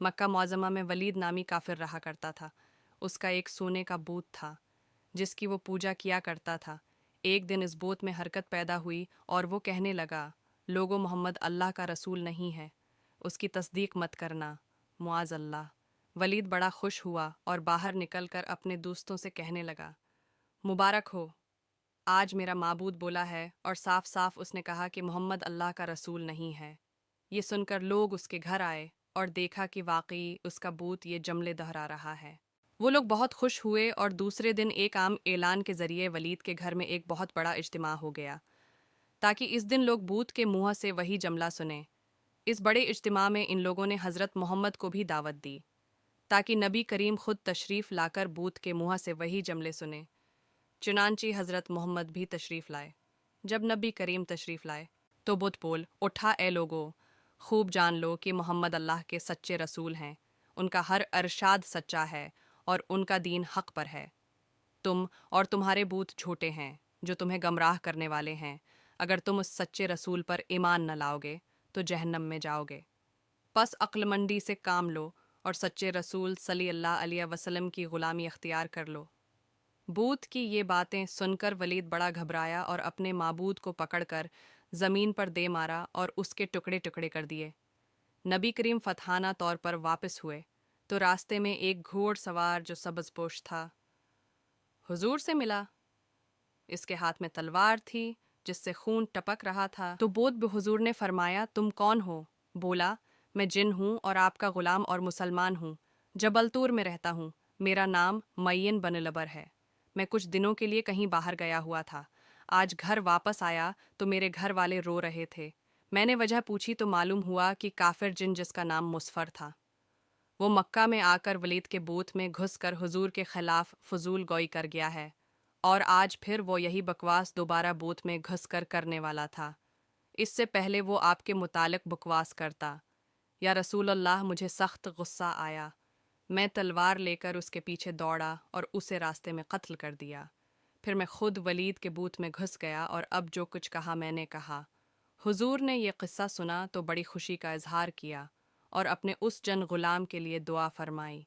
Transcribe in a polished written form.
مکہ معظمہ میں ولید نامی کافر رہا کرتا تھا۔ اس کا ایک سونے کا بت تھا جس کی وہ پوجا کیا کرتا تھا۔ ایک دن اس بت میں حرکت پیدا ہوئی اور وہ کہنے لگا، لوگو محمد اللہ کا رسول نہیں ہے، اس کی تصدیق مت کرنا، معاذ اللہ۔ ولید بڑا خوش ہوا اور باہر نکل کر اپنے دوستوں سے کہنے لگا، مبارک ہو، آج میرا معبود بولا ہے اور صاف صاف اس نے کہا کہ محمد اللہ کا رسول نہیں ہے۔ یہ سن کر لوگ اس کے گھر آئے اور دیکھا کہ واقعی اس کا بت یہ جملے دہرا رہا ہے۔ وہ لوگ بہت خوش ہوئے اور دوسرے دن ایک عام اعلان کے ذریعے ولید کے گھر میں ایک بہت بڑا اجتماع ہو گیا تاکہ اس دن لوگ بت کے منہ سے وہی جملہ سنیں۔ اس بڑے اجتماع میں ان لوگوں نے حضرت محمد کو بھی دعوت دی تاکہ نبی کریم خود تشریف لا کر بت کے منہ سے وہی جملے سنیں۔ چنانچہ حضرت محمد بھی تشریف لائے۔ جب نبی کریم تشریف لائے تو بت بول اٹھا، اے لوگو، خوب جان لو کہ محمد اللہ کے سچے رسول ہیں، ان کا ہر ارشاد سچا ہے اور ان کا دین حق پر ہے۔ تم اور تمہارے بت جھوٹے ہیں جو تمہیں گمراہ کرنے والے ہیں۔ اگر تم اس سچے رسول پر ایمان نہ لاؤ گے تو جہنم میں جاؤ گے۔ پس عقل مندی سے کام لو اور سچے رسول صلی اللہ علیہ وسلم کی غلامی اختیار کر لو۔ بت کی یہ باتیں سن کر ولید بڑا گھبرایا اور اپنے معبود کو پکڑ کر زمین پر دے مارا اور اس کے ٹکڑے ٹکڑے کر دیے۔ نبی کریم فتحانہ طور پر واپس ہوئے تو راستے میں ایک گھوڑ سوار جو سبز پوش تھا حضور سے ملا۔ اس کے ہاتھ میں تلوار تھی جس سے خون ٹپک رہا تھا۔ تو بود حضور نے فرمایا، تم کون ہو؟ بولا، میں جن ہوں اور آپ کا غلام اور مسلمان ہوں، جبل طور میں رہتا ہوں، میرا نام معین بن لبر ہے۔ میں کچھ دنوں کے لیے کہیں باہر گیا ہوا تھا، آج گھر واپس آیا تو میرے گھر والے رو رہے تھے۔ میں نے وجہ پوچھی تو معلوم ہوا کہ کافر جن جس کا نام مسفر تھا وہ مکہ میں آ کر ولید کے بوت میں گھس کر حضور کے خلاف فضول گوئی کر گیا ہے، اور آج پھر وہ یہی بکواس دوبارہ بوت میں گھس کر کرنے والا تھا۔ اس سے پہلے وہ آپ کے متعلق بکواس کرتا، یا رسول اللہ، مجھے سخت غصہ آیا، میں تلوار لے کر اس کے پیچھے دوڑا اور اسے راستے میں قتل کر دیا۔ پھر میں خود ولید کے بوت میں گھس گیا اور اب جو کچھ کہا میں نے کہا۔ حضور نے یہ قصہ سنا تو بڑی خوشی کا اظہار کیا اور اپنے اس جن غلام کے لیے دعا فرمائی۔